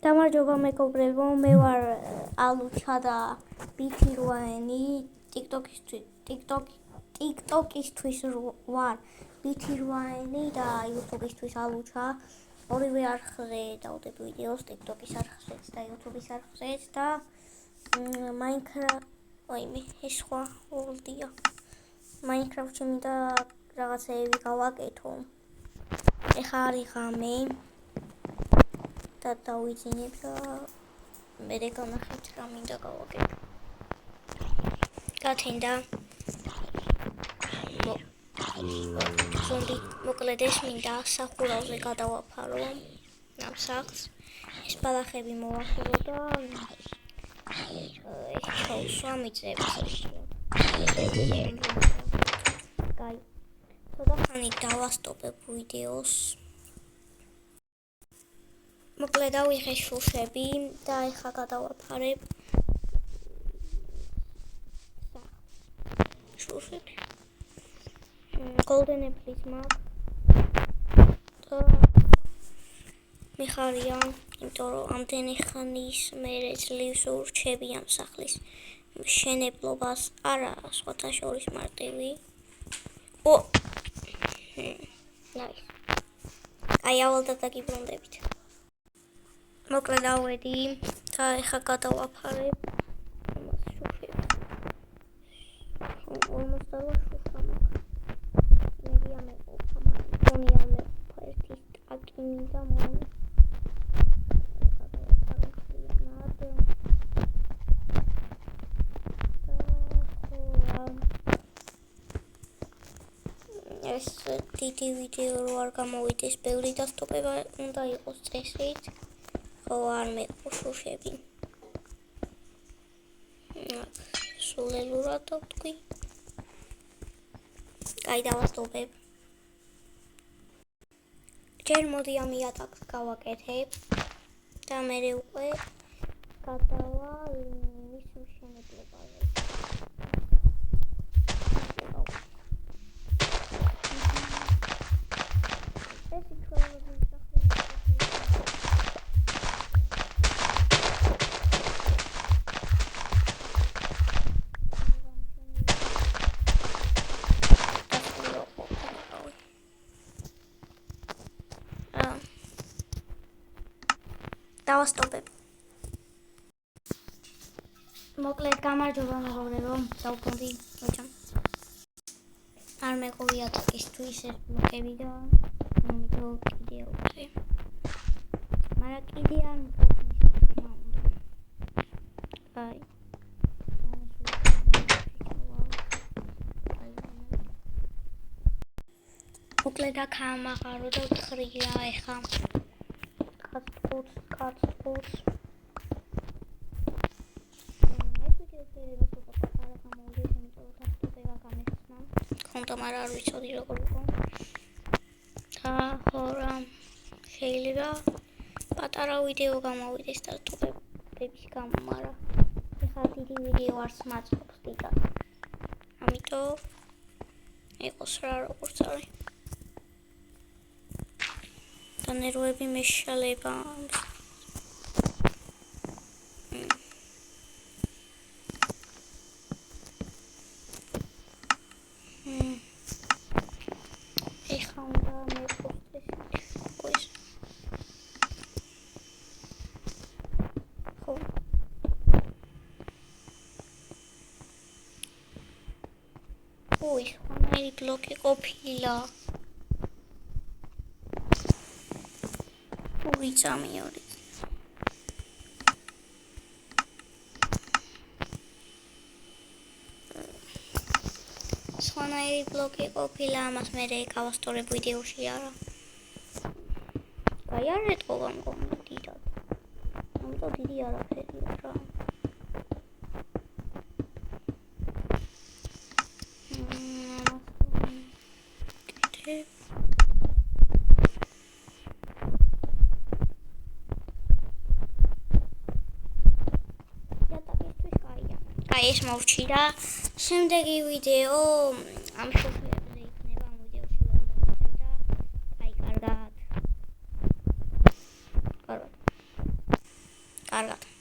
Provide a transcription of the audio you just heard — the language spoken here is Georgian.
გამარჯობა მეგობრებო, მე ვარ ალუჩა და ბითირვაენი, TikTok-ისთვის ვარ ბითირვაენი და YouTube-ისთვის ალუჩა. ორივე არხზე დავდებ ვიდეოს, TikTok-ის არხზეც და YouTube-ის არხზეც და ეს სხვა ვოლდია. Minecraft-ში მინდა რაღაცეები გავაკეთო. ეხლა არის ღამე. და დავიძინებ და მე განახეთ რა მინდა გავაკეთო. გათენდა ზომბი მოკლედ ეს მინდა სახურავზე გადავაფარო ამ სახლს. ეს ბალახები მოვახურო და შავსვა მიწებს. კაი. ცოტა ხანი დავასტოპებ ვიდეოს. მოკლედ დავიღე შუშები და ეხლა გადავაფარებ შუშები. Golden Apples მაქვს და მიხარია, იმიტომ რომ ამდენი ხნის მერე ძლივს ურჩები ამ სახლის მშენებლობას, არა სხვათა შორის მარტივი. ნაის. აი ავალდა დაგიბრუნდებით. მოკლედ ავედი და ეხლა გადავაფარებ ამას შუშებს. ორმოცდავა შუშა მაქვს. მერია მეყოფა, მაგრამ ერთი სტაკი მინდა მოვი. ეს დიდი ვიდეო რო არ გამოვიდეს, ბევრი დასტოპება უნდა იყოს წესით. ხო არ მეყო შუშები. სულელურად დავთქვი. კაი დავასტოპებ. ჯერ მოდი ამ იატაკს გავაკეთებ და მერე უკვე გადავა მის მშენებლებაზე. დავასტოპებ. მოკლედ გამარჯობა მეგობრებო, დავუბრუნდი მოჭამ. არ მეყო იატაკისთვის ეს ბლოკები და მომიდო კიდე უკვე. მაგრამ კიდე არ მყოფნის მაუნდა. აი. მოკლედ აქ ამაღარო და ვთხრია ეხა. Cuts. Conta mara ar ვიცოდი როგორ იყო. და ხორა შეიძლება პატარა ვიდეო გამოვიდეს და სტოპების გამო, მაგრამ ეხლა დიდი ვიდეო არც მაწყობს დიდად. ამიტომ იყოს რა როგორც არის. და ნერვები მეშალება. ეხლა უნდა მეყოს ეს. ხო. ის ხომერი ბლოკი ყოფილა. Orig. სხვანაირი ბლოკი ყოფილა, ამას მე გავასტორებ ვიდეოში არა. კაი არ ეტყობა მგონი დიდად. ამიტომ დიდი არაფერია რა. ეს მოვჩი და შემდეგი ვიდეო ამ შუქებზე იქნება. ამ ვიდეოში ვერ დავწერდა. აი კარგად. კარგად.